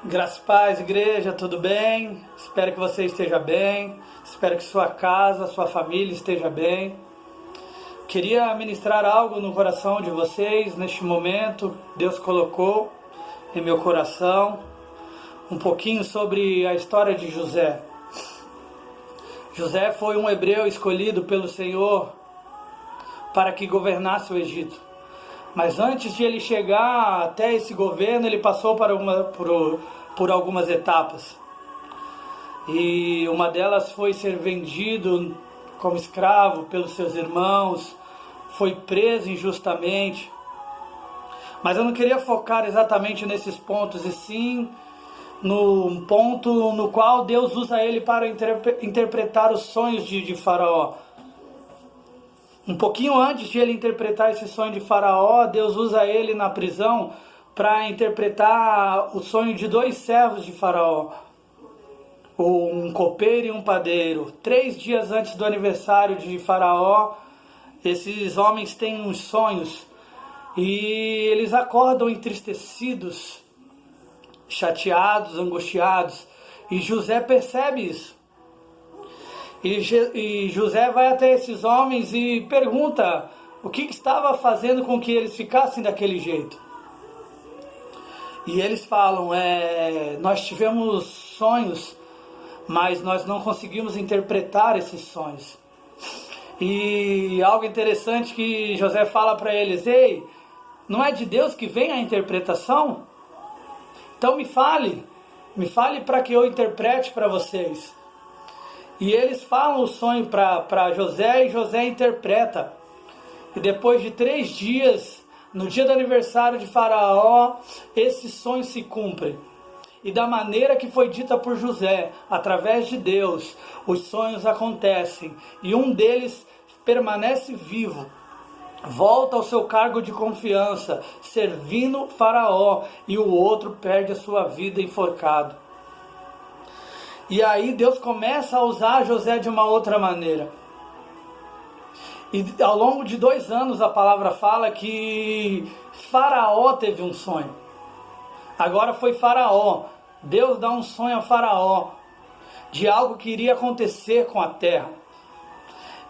Graças e paz, igreja, tudo bem? Espero que você esteja bem, espero que sua casa, sua família esteja bem. Queria ministrar algo no coração de vocês neste momento. Deus colocou em meu coração um pouquinho sobre a história de José. José foi um hebreu escolhido pelo Senhor para que governasse o Egito. Mas antes de ele chegar até esse governo, ele passou por algumas etapas. E uma delas foi ser vendido como escravo pelos seus irmãos, foi preso injustamente. Mas eu não queria focar exatamente nesses pontos, e sim no ponto no qual Deus usa ele para interpretar os sonhos de Faraó. Um pouquinho antes de ele interpretar esse sonho de Faraó, Deus usa ele na prisão para interpretar o sonho de dois servos de Faraó, um copeiro e um padeiro. 3 dias antes do aniversário de Faraó, esses homens têm uns sonhos e eles acordam entristecidos, chateados, angustiados, e José percebe isso. E José vai até esses homens e pergunta o que estava fazendo com que eles ficassem daquele jeito. E eles falam, nós tivemos sonhos, mas nós não conseguimos interpretar esses sonhos. E algo interessante que José fala para eles, ei, não é de Deus que vem a interpretação? Então me fale para que eu interprete para vocês. E eles falam o sonho para José e José interpreta. E depois de 3 dias, no dia do aniversário de Faraó, esse sonho se cumpre. E da maneira que foi dita por José, através de Deus, os sonhos acontecem. E um deles permanece vivo, volta ao seu cargo de confiança, servindo Faraó, e o outro perde a sua vida enforcado. E aí Deus começa a usar José de uma outra maneira. E ao longo de 2 anos a palavra fala que Faraó teve um sonho. Agora foi Faraó. Deus dá um sonho a Faraó de algo que iria acontecer com a terra.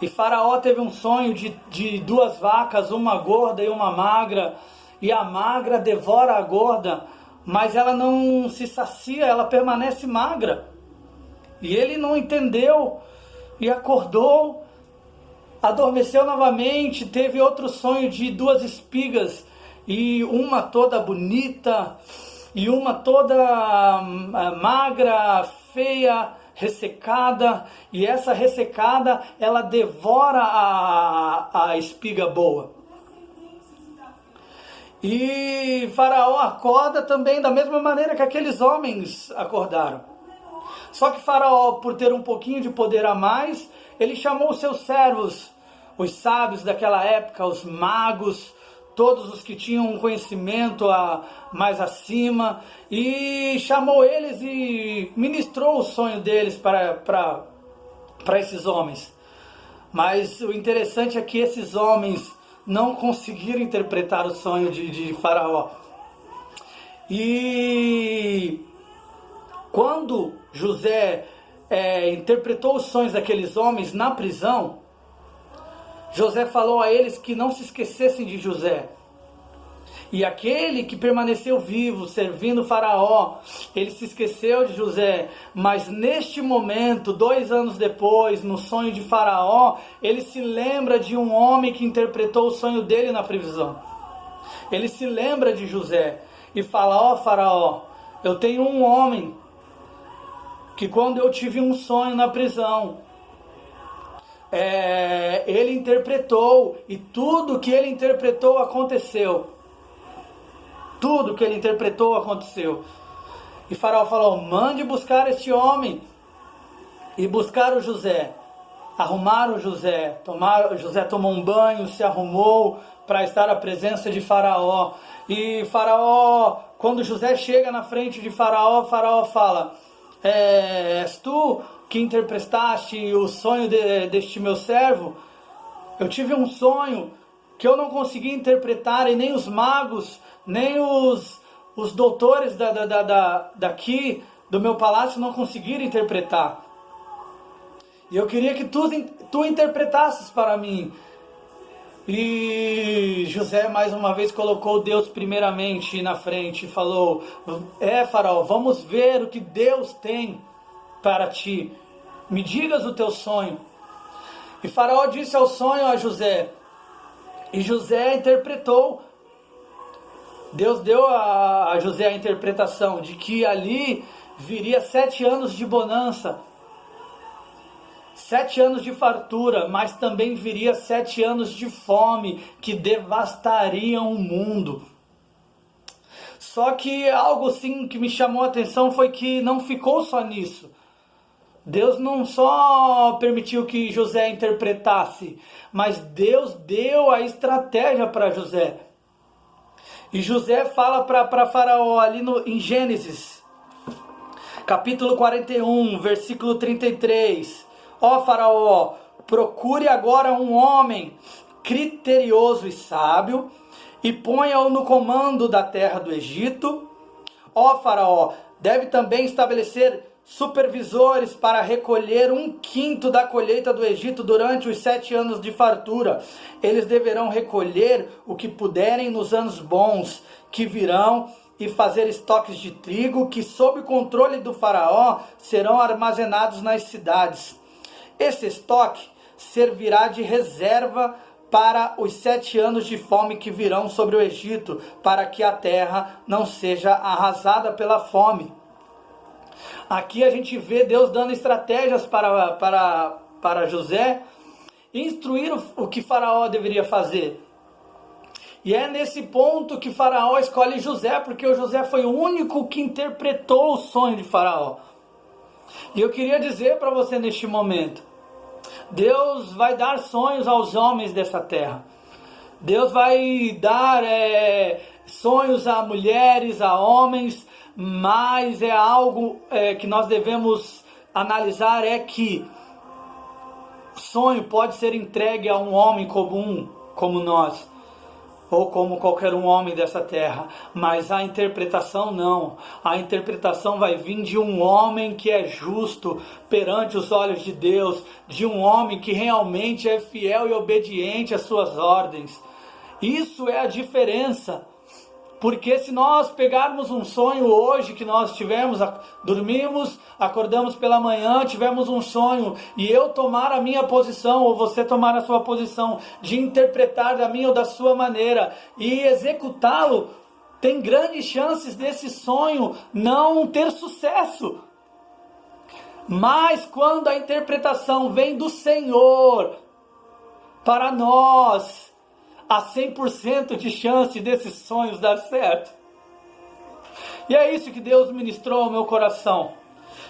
E Faraó teve um sonho de 2 vacas, uma gorda e uma magra. E a magra devora a gorda, mas ela não se sacia, ela permanece magra. E ele não entendeu e acordou, adormeceu novamente, teve outro sonho de 2 espigas, e uma toda bonita, e uma toda magra, feia, ressecada, e essa ressecada, ela devora a espiga boa. E Faraó acorda também da mesma maneira que aqueles homens acordaram. Só que Faraó, por ter um pouquinho de poder a mais, ele chamou os seus servos, os sábios daquela época, os magos, todos os que tinham um conhecimento mais acima, e chamou eles e ministrou o sonho deles para esses homens. Mas o interessante é que esses homens não conseguiram interpretar o sonho de Faraó. E quando José interpretou os sonhos daqueles homens na prisão, José falou a eles que não se esquecessem de José. E aquele que permaneceu vivo, servindo Faraó, ele se esqueceu de José. Mas neste momento, 2 anos depois, no sonho de Faraó, ele se lembra de um homem que interpretou o sonho dele na prisão. Ele se lembra de José e fala, Faraó, eu tenho um homem que quando eu tive um sonho na prisão, ele interpretou, e tudo que ele interpretou aconteceu. Tudo que ele interpretou aconteceu. E Faraó falou, mande buscar este homem. E buscaram José. Arrumaram José. José tomou um banho, se arrumou para estar à presença de Faraó. E Faraó, quando José chega na frente de Faraó, Faraó fala, és tu que interpretaste o sonho deste meu servo? Eu tive um sonho que eu não consegui interpretar, e nem os magos, nem os os doutores daqui do meu palácio não conseguiram interpretar. E eu queria que tu interpretasses para mim. E José mais uma vez colocou Deus primeiramente na frente e falou: Faraó, vamos ver o que Deus tem para ti. Me digas o teu sonho. E Faraó disse ao sonho a José. E José interpretou. Deus deu a José a interpretação de que ali viria 7 anos de bonança, 7 anos de fartura, mas também viria 7 anos de fome que devastariam o mundo. Só que algo sim que me chamou a atenção foi que não ficou só nisso. Deus não só permitiu que José interpretasse, mas Deus deu a estratégia para José. E José fala para Faraó ali em Gênesis, capítulo 41, versículo 33. Ó Faraó, procure agora um homem criterioso e sábio e ponha-o no comando da terra do Egito. Ó Faraó, deve também estabelecer supervisores para recolher 1/5 da colheita do Egito durante os 7 anos de fartura. Eles deverão recolher o que puderem nos anos bons que virão e fazer estoques de trigo que, sob o controle do faraó, serão armazenados nas cidades. Esse estoque servirá de reserva para os 7 anos de fome que virão sobre o Egito, para que a terra não seja arrasada pela fome. Aqui a gente vê Deus dando estratégias para José, instruir o que Faraó deveria fazer. E é nesse ponto que Faraó escolhe José, porque o José foi o único que interpretou o sonho de Faraó. E eu queria dizer para você neste momento, Deus vai dar sonhos aos homens dessa terra. Deus vai dar sonhos a mulheres, a homens, mas é algo que nós devemos analisar, é que o sonho pode ser entregue a um homem comum como nós, ou como qualquer um homem dessa terra, mas a interpretação não. A interpretação vai vir de um homem que é justo perante os olhos de Deus, de um homem que realmente é fiel e obediente às suas ordens. Isso é a diferença. Porque se nós pegarmos um sonho hoje que nós tivemos, dormimos, acordamos pela manhã, tivemos um sonho, e eu tomar a minha posição, ou você tomar a sua posição, de interpretar da minha ou da sua maneira, e executá-lo, tem grandes chances desse sonho não ter sucesso. Mas quando a interpretação vem do Senhor, para nós, há 100% de chance desses sonhos dar certo. E é isso que Deus ministrou ao meu coração.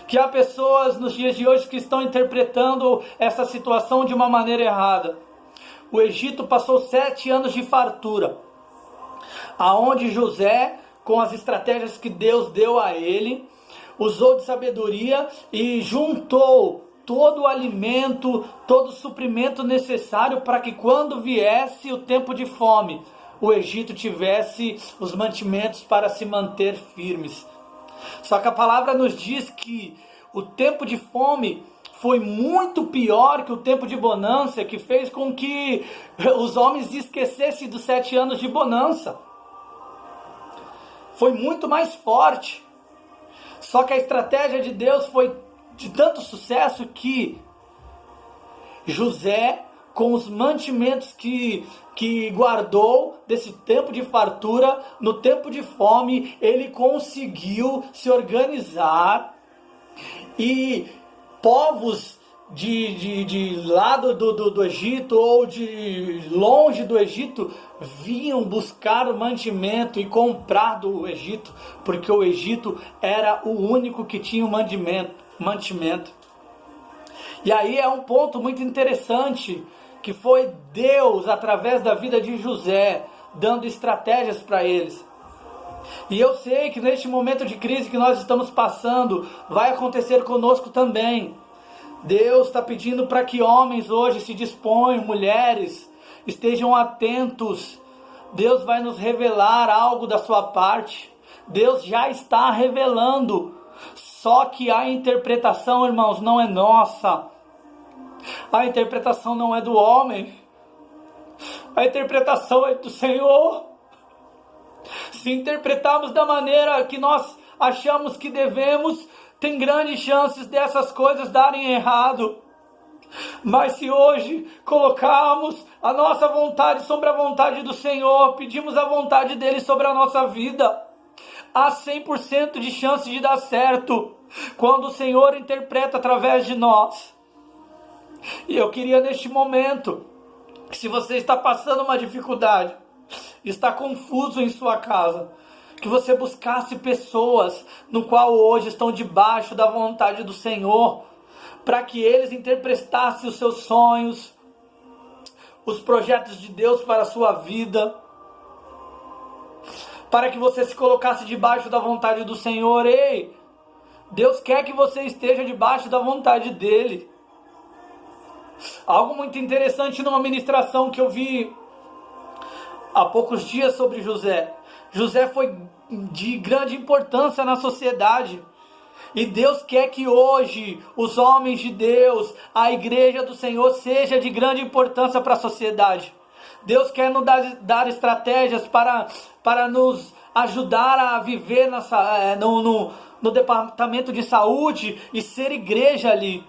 Que há pessoas nos dias de hoje que estão interpretando essa situação de uma maneira errada. O Egito passou 7 anos de fartura, aonde José, com as estratégias que Deus deu a ele, usou de sabedoria e juntou todo o alimento, todo o suprimento necessário para que quando viesse o tempo de fome, o Egito tivesse os mantimentos para se manter firmes. Só que a palavra nos diz que o tempo de fome foi muito pior que o tempo de bonança, que fez com que os homens esquecessem dos 7 anos de bonança. Foi muito mais forte. Só que a estratégia de Deus foi de tanto sucesso que José, com os mantimentos que guardou desse tempo de fartura, no tempo de fome, ele conseguiu se organizar, e povos de lado do Egito ou de longe do Egito vinham buscar o mantimento e comprar do Egito, porque o Egito era o único que tinha o mantimento. E aí é um ponto muito interessante, que foi Deus, através da vida de José, dando estratégias para eles. E eu sei que neste momento de crise que nós estamos passando, vai acontecer conosco também. Deus está pedindo para que homens hoje se disponham, mulheres, estejam atentos. Deus vai nos revelar algo da sua parte. Deus já está revelando. Só que a interpretação, irmãos, não é nossa. A interpretação não é do homem. A interpretação é do Senhor. Se interpretarmos da maneira que nós achamos que devemos, tem grandes chances dessas coisas darem errado. Mas se hoje colocarmos a nossa vontade sobre a vontade do Senhor, pedimos a vontade dele sobre a nossa vida, há 100% de chance de dar certo quando o Senhor interpreta através de nós. E eu queria neste momento, se você está passando uma dificuldade, está confuso em sua casa, que você buscasse pessoas no qual hoje estão debaixo da vontade do Senhor, para que eles interpretassem os seus sonhos, os projetos de Deus para a sua vida, para que você se colocasse debaixo da vontade do Senhor. Ei, Deus quer que você esteja debaixo da vontade dEle. Algo muito interessante numa ministração que eu vi há poucos dias sobre José. José foi de grande importância na sociedade. E Deus quer que hoje os homens de Deus, a igreja do Senhor, seja de grande importância para a sociedade. Deus quer nos dar estratégias para nos ajudar a viver no departamento de saúde e ser igreja ali.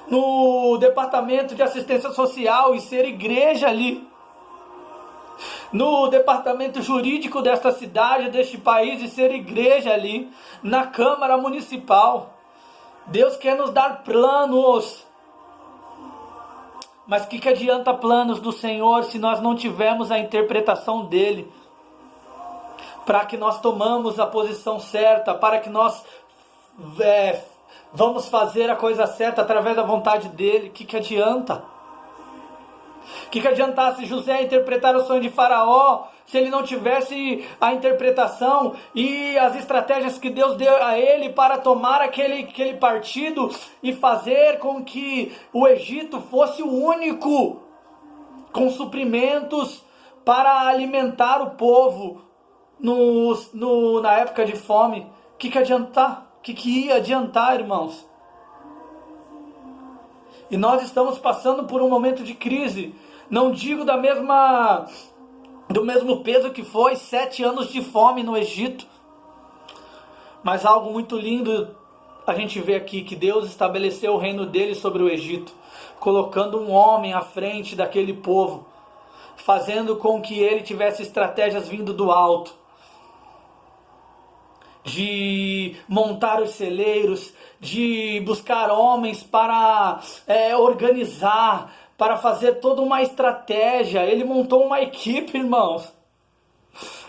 No departamento de assistência social e ser igreja ali. No departamento jurídico desta cidade, deste país, e ser igreja ali. Na Câmara Municipal. Deus quer nos dar planos. Mas o que adianta planos do Senhor se nós não tivermos a interpretação dEle? Para que nós tomamos a posição certa, para que nós vamos fazer a coisa certa através da vontade dEle. O que adianta? O que adiantasse José interpretar o sonho de Faraó, se ele não tivesse a interpretação e as estratégias que Deus deu a ele para tomar aquele partido e fazer com que o Egito fosse o único com suprimentos para alimentar o povo na época de fome? O que adiantar? O que ia adiantar, irmãos? E nós estamos passando por um momento de crise. Não digo do mesmo peso que foi 7 anos de fome no Egito. Mas algo muito lindo a gente vê aqui, que Deus estabeleceu o reino dele sobre o Egito, colocando um homem à frente daquele povo, fazendo com que ele tivesse estratégias vindo do alto, de montar os celeiros, de buscar homens para organizar, para fazer toda uma estratégia. Ele montou uma equipe, irmãos.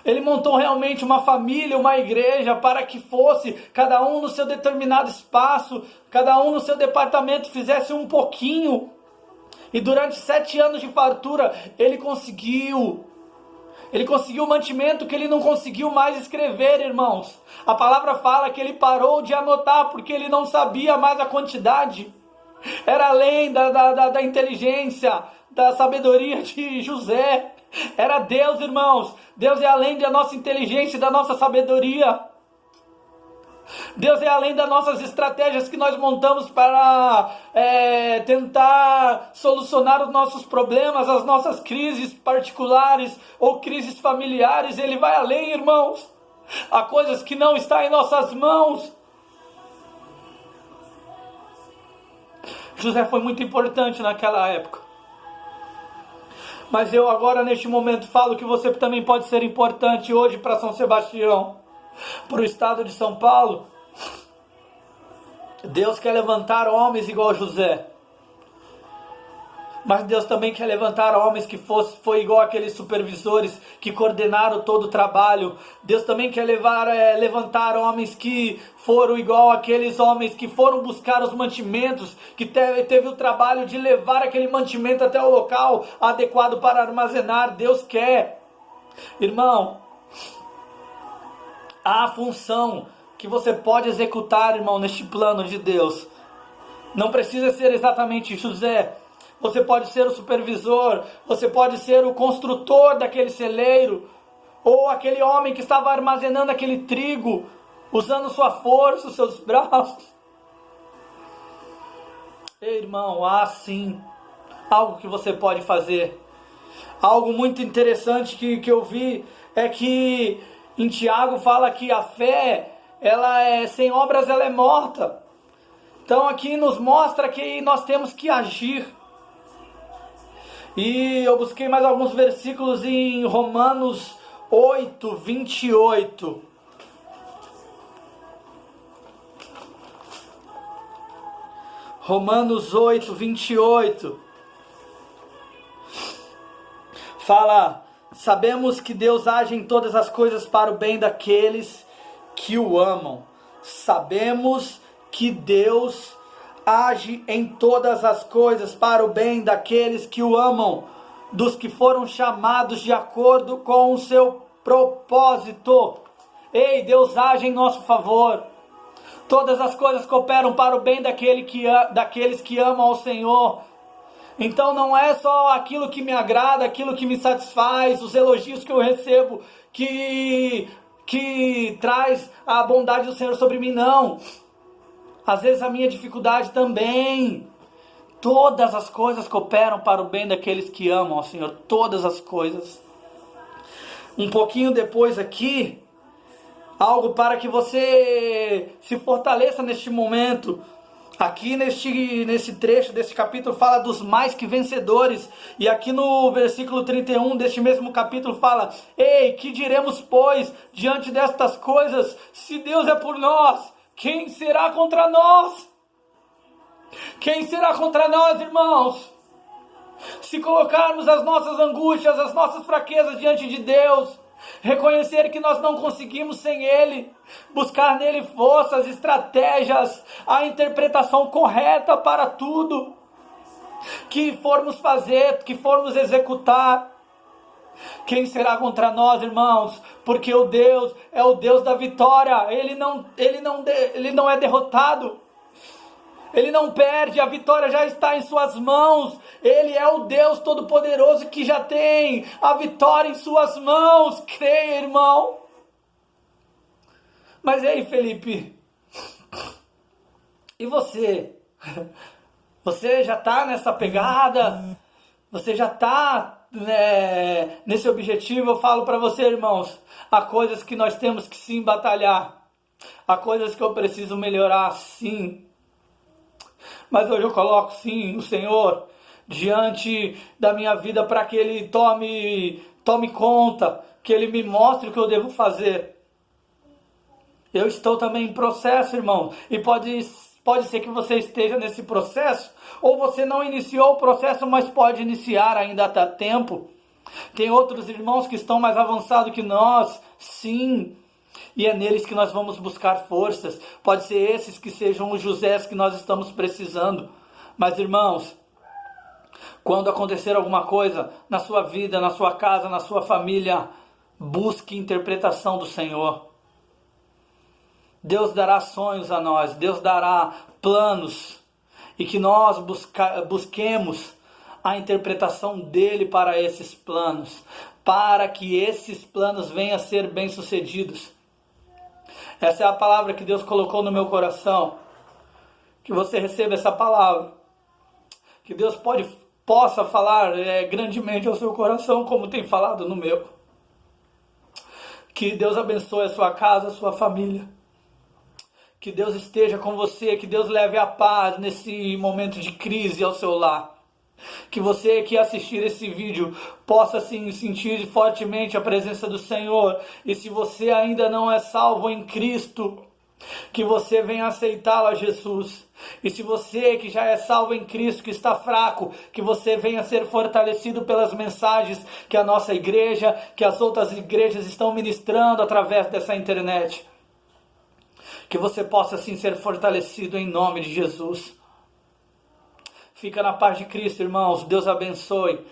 Ele montou realmente uma família, uma igreja, para que fosse cada um no seu determinado espaço, cada um no seu departamento fizesse um pouquinho. E durante 7 anos de fartura, ele conseguiu o mantimento que ele não conseguiu mais escrever, irmãos. A palavra fala que ele parou de anotar porque ele não sabia mais a quantidade. Era além da inteligência, da sabedoria de José. Era Deus, irmãos. Deus é além da nossa inteligência e da nossa sabedoria. Deus é além das nossas estratégias que nós montamos para tentar solucionar os nossos problemas, as nossas crises particulares ou crises familiares. Ele vai além, irmãos. Há coisas que não estão em nossas mãos. José foi muito importante naquela época. Mas eu agora neste momento falo que você também pode ser importante hoje para São Sebastião, para o estado de São Paulo. Deus quer levantar homens igual José. Mas Deus também quer levantar homens que foi igual aqueles supervisores que coordenaram todo o trabalho. Deus também quer levantar homens que foram igual aqueles homens que foram buscar os mantimentos, que teve o trabalho de levar aquele mantimento até o local adequado para armazenar. Deus quer. Irmão, há a função que você pode executar, irmão, neste plano de Deus. Não precisa ser exatamente José. Você pode ser o supervisor, você pode ser o construtor daquele celeiro, Ou aquele homem que estava armazenando aquele trigo, usando sua força, os seus braços. Ei, irmão, há sim algo que você pode fazer. Algo muito interessante que eu vi é que em Tiago fala que a fé, sem obras ela é morta. Então aqui nos mostra que nós temos que agir. E eu busquei mais alguns versículos em Romanos 8, 28. Romanos 8, 28. Fala: sabemos que Deus age em todas as coisas para o bem daqueles que o amam. Sabemos que Deus age em todas as coisas para o bem daqueles que o amam, dos que foram chamados de acordo com o seu propósito. Ei, Deus age em nosso favor. Todas as coisas cooperam para o bem daqueles que amam ao Senhor. Então não é só aquilo que me agrada, aquilo que me satisfaz, os elogios que eu recebo, que traz a bondade do Senhor sobre mim, não. Às vezes a minha dificuldade também. Todas as coisas cooperam para o bem daqueles que amam ao Senhor. Todas as coisas. Um pouquinho depois aqui, algo para que você se fortaleça neste momento. Aqui nesse trecho desse capítulo fala dos mais que vencedores. E aqui no versículo 31 deste mesmo capítulo fala: ei, que diremos pois diante destas coisas? Se Deus é por nós, quem será contra nós? Quem será contra nós, irmãos? Se colocarmos as nossas angústias, as nossas fraquezas diante de Deus, reconhecer que nós não conseguimos sem Ele, buscar nele forças, estratégias, a interpretação correta para tudo que formos fazer, que formos executar. Quem será contra nós, irmãos? Porque o Deus é o Deus da vitória. Ele não é derrotado. Ele não perde, a vitória já está em suas mãos. Ele é o Deus Todo-Poderoso que já tem a vitória em suas mãos. Creia, irmão. Mas ei, Felipe, e você? Você já está nessa pegada? Você já está nesse objetivo? Eu falo para você, irmãos, há coisas que nós temos que sim batalhar. Há coisas que eu preciso melhorar, sim. Mas hoje eu coloco sim o Senhor diante da minha vida para que Ele tome conta, que Ele me mostre o que eu devo fazer. Eu estou também em processo, irmão, e pode ser que você esteja nesse processo, ou você não iniciou o processo, mas pode iniciar, ainda está tempo. Tem outros irmãos que estão mais avançados que nós, sim. E é neles que nós vamos buscar forças. Pode ser esses que sejam os Josés que nós estamos precisando. Mas, irmãos, quando acontecer alguma coisa na sua vida, na sua casa, na sua família, busque interpretação do Senhor. Deus dará sonhos a nós, Deus dará planos, e que nós busquemos a interpretação dele para esses planos, para que esses planos venham a ser bem-sucedidos. Essa é a palavra que Deus colocou no meu coração. Que você receba essa palavra. Que Deus possa falar grandemente ao seu coração, como tem falado no meu. Que Deus abençoe a sua casa, a sua família. Que Deus esteja com você. Que Deus leve a paz nesse momento de crise ao seu lar. Que você que assistir esse vídeo possa assim, sentir fortemente a presença do Senhor. E se você ainda não é salvo em Cristo, que você venha aceitá-lo a Jesus. E se você que já é salvo em Cristo, que está fraco, que você venha ser fortalecido pelas mensagens que a nossa igreja, que as outras igrejas estão ministrando através dessa internet. Que você possa assim ser fortalecido em nome de Jesus. Fica na paz de Cristo, irmãos. Deus abençoe.